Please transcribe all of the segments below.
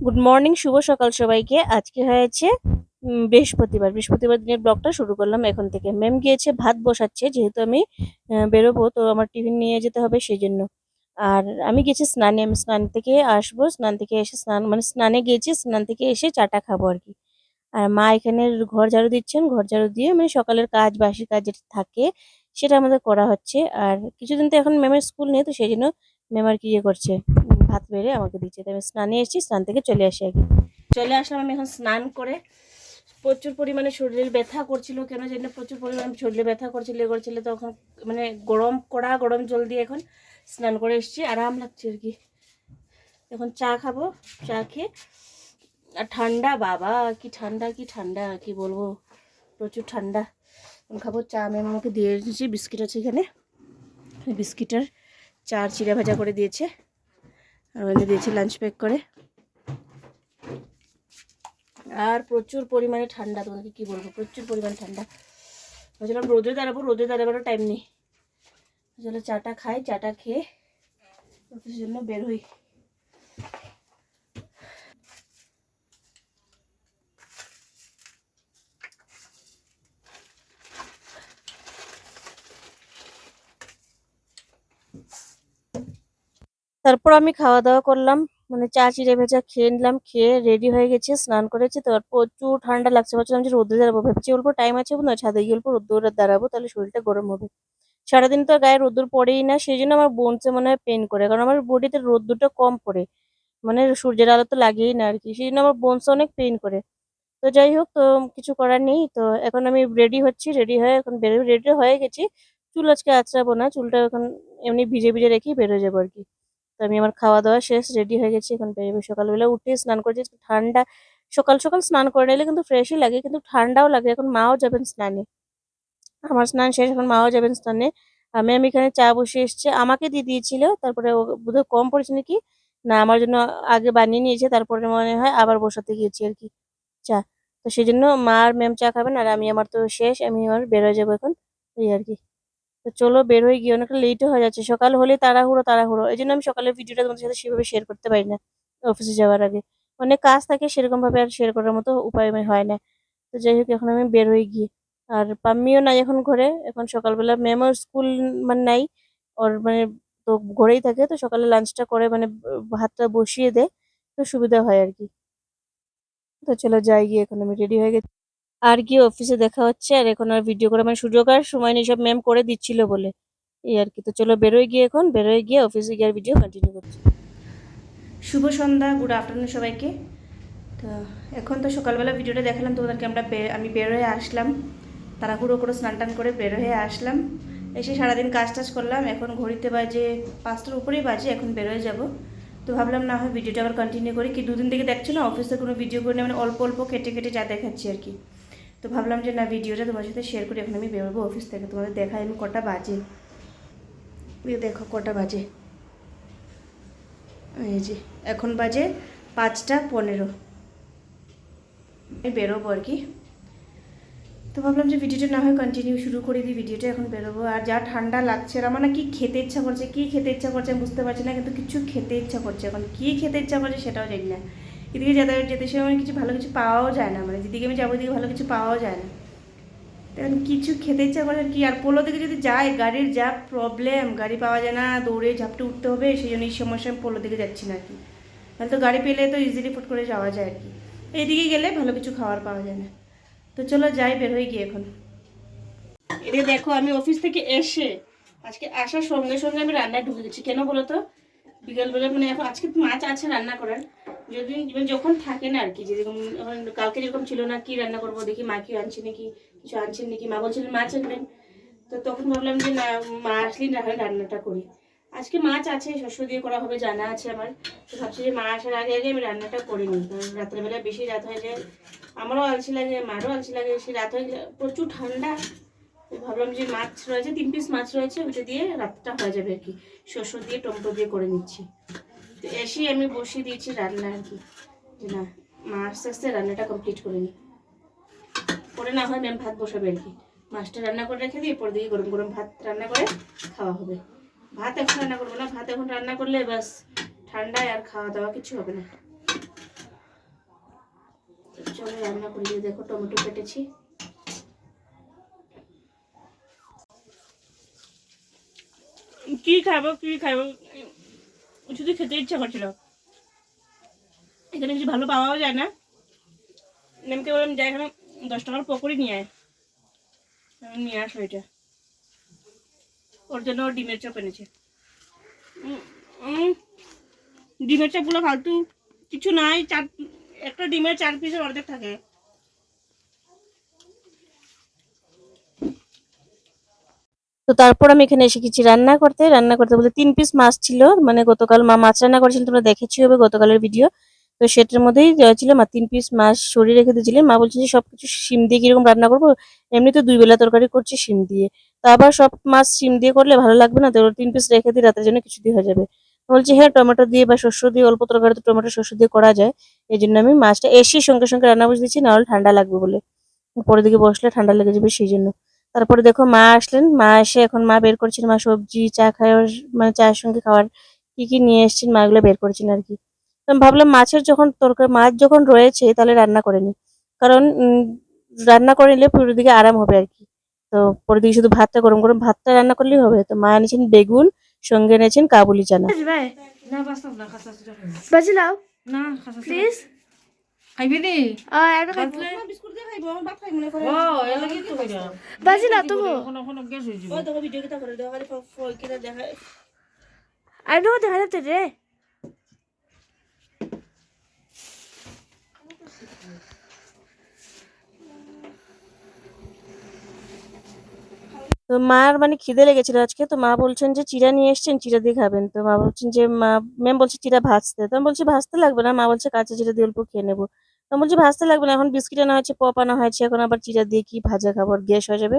Good morning, শুভ সকাল সবাইকে। আজকে হয়েছে বৃহস্পতিবার। বৃহস্পতিবার দিনের ব্লগটা শুরু করলাম এখন থেকে। ম্যাম গিয়েছে ভাত বসাচ্ছে, যেহেতু আমি বেরোবো, তো আমার টিফিন নিয়ে যেতে হবে সেই জন্য। আর আমি গেছি স্নানে, আমি স্নান থেকে আসবো, স্নান থেকে এসে স্নানে গিয়েছি, স্নান থেকে এসে চাটা খাবো আর কি। আর মা এখানে ঘর ঝাড়ু দিচ্ছেন, ঘর ঝাড়ু দিয়ে মানে সকালের কাজ, বাসি কাজ যেটা থাকে সেটা আমাদের করা হচ্ছে। আর কিছুদিন তো এখন ম্যামের স্কুল নেই, তো সেই জন্য ম্যাম আর কি ইয়ে করছে, ভাত বেড়ে আমাকে দিচ্ছে। তাই আমি স্নানে এসেছি, স্নান থেকে চলে আসি আর কি। চলে আসলাম আমি এখন স্নান করে। প্রচুর পরিমাণে শরীর ব্যথা করছিল, কেন জানি না প্রচুর পরিমাণে শরীরে ব্যথা করছিল তখন, মানে কড়া গরম জল দিয়ে এখন স্নান করে এসেছি, আরাম লাগছে আর কি। এখন চা খাবো, চা খেয়ে। আর ঠান্ডা, বাবা কি ঠান্ডা কি ঠান্ডা, কি বলবো, প্রচুর ঠান্ডা। এখন খাবো চা। ম্যাম আমাকে দিয়ে দিয়েছি, বিস্কিট আছে এখানে, বিস্কিটের চার চিড়া ভাজা করে দিয়েছে, আর ওখানে দিয়েছে লাঞ্চ প্যাক করে। আর প্রচুর পরিমাণে ঠান্ডা, তোমাকে কি বলবো, প্রচুর পরিমাণে ঠান্ডা। ভাবছিলাম রোদে দাঁড়াবো, রোদে দাঁড়াবারও টাইম নেই। চলো চাটা খাই, চাটা খেয়ে অফিসের জন্য বের হই। তারপর আমি খাওয়া দাওয়া করলাম, মানে চা চিড়ে ভেজা খেয়ে নিলাম, খেয়ে রেডি হয়ে গেছি, স্নান করেছি। তো আর প্রচুর ঠান্ডা লাগছে, ভাবছিলাম যে রোদে দাঁড়াবো, ভাবছি অল্প টাইম আছে না, ছাদে গিয়ে অল্প রোদ্দুরে দাঁড়াবো, তাহলে শরীরটা গরম হবে। সারাদিন তো গায়ে রোদ্দুর পড়েই না, সেই জন্য আমার বোনসে মনে হয় পেন করে, কারণ আমার বডিতে রোদ্দুরটা কম পড়ে, মানে সূর্যের আলো তো লাগেই না আর কি, সেই জন্য আমার বোনসে অনেক পেন করে। তো যাই হোক, তো কিছু করার নেই। তো এখন আমি রেডি হচ্ছি, রেডি হয়ে এখন বেরোবো, রেডি হয়ে গেছি। চুল আজকে আঁচড়াবো না, চুলটা এখন এমনি ভিজে ভিজে রেখেই বেরোয় যাবো আর কি। তো আমি আমার খাওয়া দাওয়া শেষ, রেডি হয়ে গেছি, এখন বেরোবো। সকালবেলা উঠে স্নান করেছি, ঠান্ডা, সকাল সকাল স্নান করে নিলে কিন্তু ফ্রেশই লাগে, কিন্তু ঠান্ডাও লাগে। এখন মাও যাবেন স্নানে, আমার স্নান শেষ, এখন মাও যাবেন স্নানে। আমি এখানে চা বসিয়ে এসেছি, আমাকে দিয়ে দিয়েছিল, তারপরে ও বোধহয় কম পড়েছে নাকি, না আমার জন্য আগে বানিয়ে নিয়েছে, তারপরে মনে হয় আবার বসাতে গিয়েছি আর কি চা। তো সেই জন্য মা আর ম্যাম চা খাবেন, আর আমি, আমার তো শেষ, আমি আমার বেরোয় যাবো এখন, এই আর কি। তো চলো বের হয়ে গিয়ে, অনেকটা লেটও হয়ে যাচ্ছে, সকাল হলে তাড়াহুড়ো তাড়াহুড়ো, এই জন্য আমি সকালের ভিডিওটা তোমাদের সাথে সেভাবে শেয়ার করতে পারি না অফিসে যাওয়ার আগে। অনেক কাজ থাকে, সেরকম ভাবে আর শেয়ার করার মতো উপায় আমার হয় না। তো যাই হোক, এখন আমি বের হয়ে গিয়ে, আর পাম্মিও নাই এখন ঘরে, এখন সকালবেলা ম্যামও স্কুল মানে নাই ওর, মানে তো ঘরেই থাকে, তো সকালে লাঞ্চটা করে মানে ভাতটা বসিয়ে দেয়, তো সুবিধা হয় আর কি। তো চলো যাই গিয়ে, এখন আমি রেডি হয়ে গেছি, আর গিয়ে অফিসে দেখা হচ্ছে। আর এখন আর ভিডিও করে মানে সুযোগ আর সময় নেই, সব ম্যাম করে দিচ্ছিল বলে, এই আর কি। তো চলো বেরোয় গিয়ে, এখন বেরোয় গিয়ে অফিসে গিয়ে আর ভিডিও কন্টিনিউ করছি। শুভ সন্ধ্যা, গুড আফটারনুন সবাইকে। তো এখন তো সকালবেলা ভিডিওটা দেখালাম তোমাদেরকে, আমি বের হয়ে আসলাম, তাড়াহুড়ো করে স্নান টান করে বের হয়ে আসলাম, এসে সারাদিন কাজ টাজ করলাম। এখন ঘড়িতে বাজে 5টার উপরেই বাজে, এখন বেরোয় যাব। তো ভাবলাম না হয় ভিডিওটা আবার কন্টিনিউ করি, কি দুদিন থেকে দেখছো না অফিসে কোনো ভিডিও করে না, মানে অল্প অল্প কেটে কেটে যা দেখাচ্ছি আর কি। তো ভাবলাম যে না, ভিডিওটা তোমার সাথে শেয়ার করি। এখন আমি বেরোবো অফিস থেকে, তোমাদের দেখাই আমি কটা বাজে, দেখো কটা বাজে, এই যে এখন বাজে 5টা 15, আমি বেরোবো আর কি। তো ভাবলাম যে ভিডিওটা না হয় কন্টিনিউ শুরু করে দিই, ভিডিওটা এখন বেরোবো। আর যা ঠান্ডা লাগছে, আর আমার না কি খেতে ইচ্ছা করছে, কি খেতে ইচ্ছা করছে আমি বুঝতে পারছি না, কিন্তু কিছু খেতে ইচ্ছা করছে, এখন কি খেতে ইচ্ছা করছে সেটাও জানি না। এদিকে যেতে যেতে সময় মানে কিছু ভালো কিছু পাওয়াও যায় না, মানে যেদিকে আমি যাবো ওদিকে ভালো কিছু পাওয়াও যায় না। এখন কিছু খেতে ইচ্ছা করছে কি, আর পোলো দিকে যদি যাই, গাড়ির যা প্রবলেম, গাড়ি পাওয়া যায় না, দৌড়ে ঝাপটে উঠতে হবে, সেই জন্য এই সমস্যা আমি পোলো দিকে যাচ্ছি না আর কি। তাহলে তো গাড়ি পেলে তো ইজিলি ফুট করে যাওয়া যায় আর কি, এইদিকে গেলে ভালো কিছু খাওয়ার পাওয়া যায় না। তো চলো যাই, বের হয়ে গিয়ে এখন। এদিকে দেখো, আমি অফিস থেকে এসে আজকে আসার সঙ্গে সঙ্গে আমি রান্নায় ঢুকে গেছি। কেন বলো তো, বিকালবেলা মানে এখন আজকে মাছ আছে রান্না করার, যদি যখন থাকে না আর কি, যেরকম কালকে যেরকম ছিল না, কি রান্না করবো দেখি, মা কি আনছে নাকি, কিছু আনছেন নাকি, মা বলছিলেন মাছ আনবেন। তো তখন ভাবলাম যে না, মা আসলেই না হয় রান্নাটা করি। আজকে মাছ আছে, শস্য দিয়ে করা হবে জানা আছে আমার। তো ভাবছি যে মা আসার আগে আগে আমি রান্নাটা করে নিই, কারণ রাত্রেবেলা বেশি রাত হয়ে যায়, আমারও আলসি লাগে, মারও আলসি লাগে, সে রাত হয়ে গেলে প্রচুর ঠান্ডা। তো ভাবলাম যে মাছ রয়েছে, 3 পিস মাছ রয়েছে, ওইটা দিয়ে রাতটা হয়ে যাবে আর কি, শস্য দিয়ে টমেটো দিয়ে করে নিচ্ছি। তো এসেই আমি বসিয়ে দিয়েছি রান্না আর কি, যে না, মা আস্তে আস্তে রান্নাটা কমপ্লিট করে নিই, পরে না হয় ম্যাম ভাত বসাবে আর কি। মাছটা রান্না করে রেখে দিয়ে পরে দিকে গরম গরম ভাত রান্না করে খাওয়া হবে। ভাত এখন রান্না করবো না, ভাত এখন রান্না করলে ব্যাস ঠান্ডায় আর খাওয়া দাওয়া কিছু হবে না। চলো রান্না করে দিয়ে দেখো টমেটো কেটেছি। কি খাবো শুধু খেতে ইচ্ছা করছিল, এখানে কিছু ভালো পাওয়াও যায় না। নেমকে বললাম যাই এখানে 10 টাকার পকোড়ি নিয়ে আয়, নিয়ে আসো এটা। ওর জন্য ডিমের চপ এনেছে। ডিমের চপগুলো ফালতু কিছু নাই, একটা ডিমের 4 পিসের অর্ধেক থাকে। তো তারপর আমি এখানে এসে গেছি রান্না করতে বলে 3 পিস মাছ ছিল, মানে গতকাল মা মাছ রান্না করেছিলেন, তোমরা দেখেছি হবে গতকালের ভিডিও। তো সেটার মধ্যেই দেওয়া ছিল, মা 3 পিস মাছ সরিয়ে রেখে দিয়েছিলেন। মা বলছেন যে সবকিছু শিম দিয়ে কিরকম রান্না করবো, এমনি তো 2 বেলা তরকারি করছি শিম দিয়ে, তো আবার সব মাছ শিম দিয়ে করলে ভালো লাগবে না, তো 3 পিস রেখে দিই, রাতের জন্য কিছু দিয়ে হয়ে যাবে। বলছি হ্যাঁ, টমেটো দিয়ে বা শস্য দিয়ে, অল্প তরকারি তো টমেটো শস্য দিয়ে করা যায়। এই জন্য আমি মাছটা এসে সঙ্গে সঙ্গে রান্না বসে দিচ্ছি, নাহলে ঠান্ডা লাগবে বলে, পরের দিকে বসলে ঠান্ডা লেগে যাবে সেই জন্য। তারপরে দেখো মা আসলেন, মা এসে এখন মা বের করছেন, মা সবজি চা খাওয়ার মানে চায়ের সঙ্গে খাওয়ার কি কি নিয়ে এসেছেন মা এগুলো বের করছেন আর কি। তো আমি ভাবলাম মাছের যখন তরকারি, মাছ যখন রয়েছে তাহলে রান্না করে নি, কারণ রান্না করে নিলে পুরো দিকে আরাম হবে আর কি। তো পরের দিকে শুধু ভাতটা গরম গরম ভাতটা রান্না করলেই হবে। তো মা এনেছেন বেগুন, সঙ্গে এনেছেন কাবুলি চানা। বাজিলাও না প্লিজ খাইবি নি বিস্কুট দিয়ে খাইবো, আমার ভাত খাইবো না করে। ও এলা কি তো কইরা বাজিলা তো কোন কোন গ্যাস হই ও দেখো ভিডিও কিটা করে দাও, খালি ফল কিটা দেখা। আই নো দেখা যাচ্ছে রে। তো মার মানে খিদে লেগেছিল আজকে, তো মা বলছেন যে চিড়া নিয়ে এসছেন, চিড়া দিয়ে খাবেন। তো মা বলছেন যে ম্যাম বলছে চিড়া ভাজতে, তো আমি বলছি ভাজতে লাগবে না, মা বলছে কাঁচা চিড়া দিয়ে অল্প খেয়ে নেবো। তো আমি বলছি ভাজতে লাগবে না, এখন বিস্কিট আনা হয়েছে, পপ আনা হয়েছে, এখন আবার চিড়া দিয়ে কি ভাজা খাবো, গ্যাস হয়ে যাবে।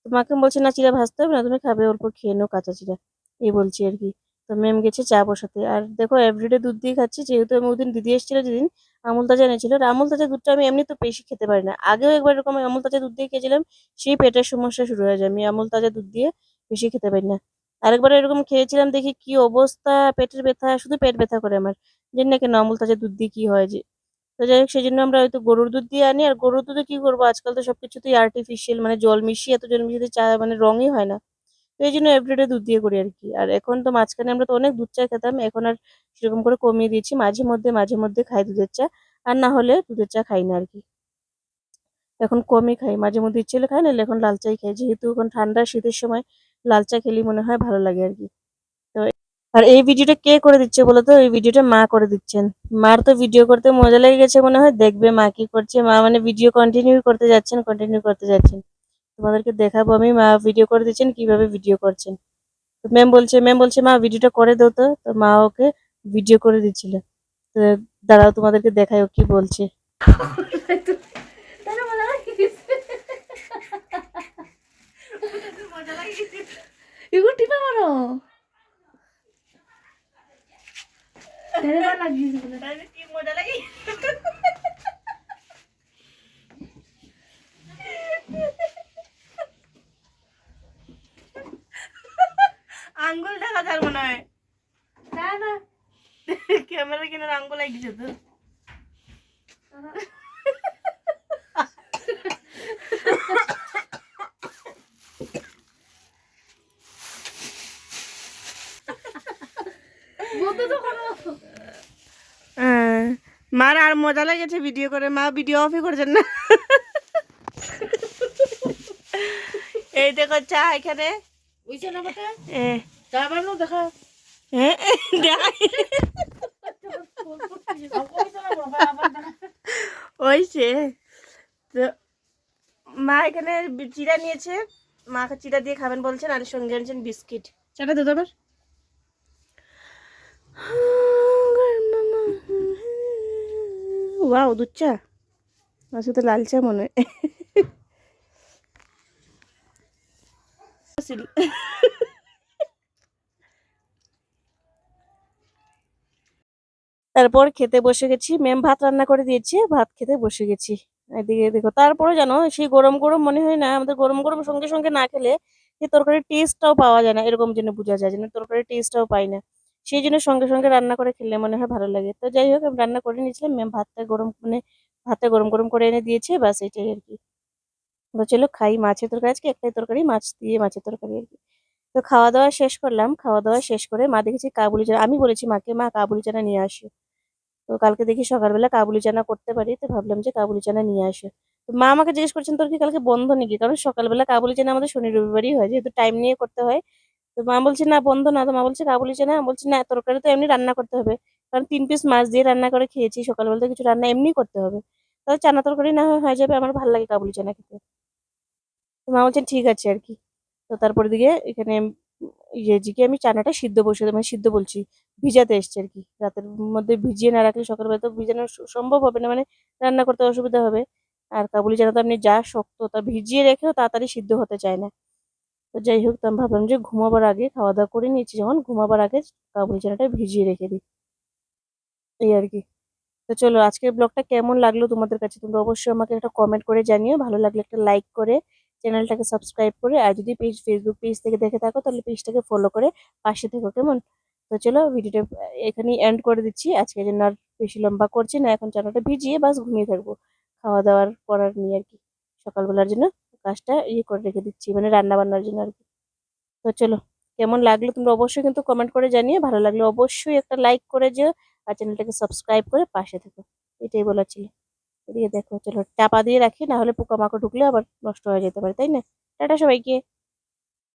তো মাকে বলছে না চিড়া ভাজতে হবে না, তুমি খাবে অল্প খেয়ে নাও কাঁচা চিড়া, এই বলছি আর কি। তো ম্যাম গেছে চা বসাতে, আর দেখো এভরিডে দুধ দিয়ে খাচ্ছি, যেহেতু আমি ওদিন দিদি এসেছিল যেদিন, আমুল তাজা এনেছিল। আর আমুল তাজা দুধটা আমি এমনি তো বেশি খেতে পারি না, আগেও একবার এরকম আমুল তাজা দুধ দিয়ে খেয়েছিলাম, সেই পেটের সমস্যা শুরু হয়ে যায়, আমি আমুল তাজা দুধ দিয়ে বেশি খেতে পারি না। আরেকবার এরকম খেয়েছিলাম, দেখি কি অবস্থা, পেটের ব্যথা, শুধু পেট ব্যথা করে আমার, জানি না কেন আমুল তাজা দুধ দিয়ে কি হয় যে। তো যাই হোক, সেই জন্য আমরা হয়তো গরুর দুধ দিয়ে আনি, আর গরুর দুধে কি করবো, আজকাল তো সবকিছুতেই আর্টিফিশিয়াল, মানে জল মিশিয়ে, এত জল মিশিয়ে চা মানে রঙই হয় না। তো এই জন্য এভরিডে দুধ দিয়ে করি আর কি। আর এখন তো মাঝখানে আমরা তো অনেক দুধ চা খেতাম, এখন আর সেরকম করে কমিয়ে দিয়েছি, মাঝে মধ্যে খাই দুধের চা, আর না হলে দুধের চা খাই না আর কি। এখন কমই খাই, মাঝে মধ্যে ইচ্ছে হলে খাই, নাহলে এখন লাল চাই খাই, যেহেতু এখন ঠান্ডা শীতের সময় লাল চা খেলেই মনে হয় ভালো লাগে আর কি। তো আর এই ভিডিওটা কে করে দিচ্ছে বলো তো, এই ভিডিওটা মা করে দিচ্ছেন। মার তো ভিডিও করতে মজা লেগে গেছে মনে হয়, দেখবে মা কি করছে, মা মানে ভিডিও কন্টিনিউ করতে যাচ্ছেন। তোমাদেরকে দেখাবো আমি, মা ভিডিও করে দিচ্ছেন কিভাবে ভিডিও করছেন। তো ম্যাম বলছে মা ভিডিওটা করে দাও, তো তো মা ওকে ভিডিও করে দিচ্ছিল। তো দাঁড়াও তোমাদেরকে দেখাই ও কি বলছে। এগো টিপা মারো তেরে লাগিয়েছে বলে কি মজা লাগে, আঙ্গুল দেখা যার মনে হয় না না ক্যামেরা কিনার আঙ্গুল লাগিয়েছে তো। বলতে তো কোনো মার আর মজা লেগেছে ভিডিও করে, মা ভিডিও অফই করছেন না। এই দেখো চা এখানে, ওইছে না বটে এ, চা বানো দেখা হ্যাঁ, দেখাই ওইছে। তো মা এখানে চিড়া নিয়েছে, মা চিড়া দিয়ে খাবেন বলছেন, আর সঙ্গে আনছেন বিস্কিট। চাটা দে তোমার। ওয়াও, দুধ চা, আসলে তো লাল চা মনে হয়। তারপর খেতে বসে গেছি, ম্যাম ভাত রান্না করে দিয়েছে, ভাত খেতে বসে গেছি। এদিকে দেখো, তারপরে জানো সেই গরম গরম মনে হয় না, আমাদের গরম গরম সঙ্গে সঙ্গে না খেলে সেই তরকারির টেস্টটাও পাওয়া যায় না, এরকম যেন বোঝা যায় যেন তরকারির টেস্টটাও পাই না। সেই জন্য সঙ্গে সঙ্গে রান্না করে খেলে মনে হয় ভালো লাগে। তো যাই হোক, আমি রান্না করে নিয়েছিলাম, ম্যাম ভাতটা গরম মানে ভাতটা গরম গরম করে এনে দিয়েছে, বাস এটাই আর কি। তো চলো খাই, মাছের তরকারি, আজকে একটাই তরকারি, মাছ দিয়ে মাছের তরকারি আর কি। তো খাওয়া দাওয়া শেষ করলাম, খাওয়া দাওয়া শেষ করে মা দেখেছি কাবুলি চানা, আমি বলেছি মাকে মা কাবুলি চানা নিয়ে আসো। তো কালকে দেখি সকালবেলা কাবুলি চানা করতে পারি, তো ভাবলাম যে কাবুলি চানা নিয়ে আসো। তো মা আমাকে জিজ্ঞেস করছেন তোর কি কালকে বন্ধ নাকি, কারণ সকালবেলা কাবুলি চানা আমাদের শনি রবিবারই হয়, যেহেতু টাইম নিয়ে করতে হয়। তো মা বলছে না বন্ধ না, তো মা বলছে কাবুলি চানা, আমি বলছি না তরকারি তো এমনি রান্না করতে হবে, কারণ 3 পিস মাছ দিয়ে রান্না করে খেয়েছি, সকালবেলা তো কিছু রান্না এমনি করতে হবে, তাহলে চানা তরকারি না হয় হয়ে যাবে, আমার ভালো লাগে কাবুলি চানা খেতে। তো মা বলছেন ঠিক আছে আর কি। তো তারপর দিকে এখানে ইয়েজিকে আমি চানাটা সিদ্ধ বসে, মানে সিদ্ধ বলছি, ভিজাতে এসছে আর কি, রাতের মধ্যে ভিজিয়ে না রাখলে সকালবেলা তো ভিজানো সম্ভব হবে না, মানে রান্না করতে অসুবিধা হবে। আর কাবুলি চানা তো আপনি যা শক্ত, তা ভিজিয়ে রেখেও তাড়াতাড়ি সিদ্ধ হতে চায় না। তো যাই হোক, তো আমি ভাবলাম যে ঘুমাবার আগে, খাওয়া দাওয়া করে নিয়েছি যখন, ঘুমাবার আগে কাবুলি চানাটা ভিজিয়ে রেখে দিই, এই আর কি। তো চলো, আজকের ব্লগটা কেমন লাগলো তোমাদের কাছে তোমরা অবশ্যই আমাকে একটা কমেন্ট করে জানিও, ভালো লাগলে একটা লাইক করে চ্যানেলটাকে সাবস্ক্রাইব করে, আর যদি ফেসবুক পেজ থেকে দেখে থাকো তাহলে পেজটাকে ফলো করে পাশে থেকো, কেমন? তো চলো ভিডিওটা এখানেই এন্ড করে দিচ্ছি, আজকের জন্য আর বেশি লম্বা করছি না, এখন চানাটা ভিজিয়ে বাস ঘুমিয়ে থাকবো, খাওয়া দাওয়ার করার নিয়ে আর কি, সকালবেলার জন্য কাজটা ইয়ে করে রেখে দিচ্ছি, মানে রান্না বান্নার জন্য আর কি। তো চলো, কেমন লাগলো তোমরা অবশ্যই কিন্তু কমেন্ট করে জানিয়ে, ভালো লাগলে অবশ্যই একটা লাইক করে যেও, আর চ্যানেলটাকে সাবস্ক্রাইব করে পাশে থেকো, এটাই বলার ছিল। এদিকে দেখো, চলো চাপা দিয়ে রাখি, না হলে পোকামাকড় ঢুকলে আবার নষ্ট হয়ে যেতে পারে, তাই না? টাটা সবাইকে।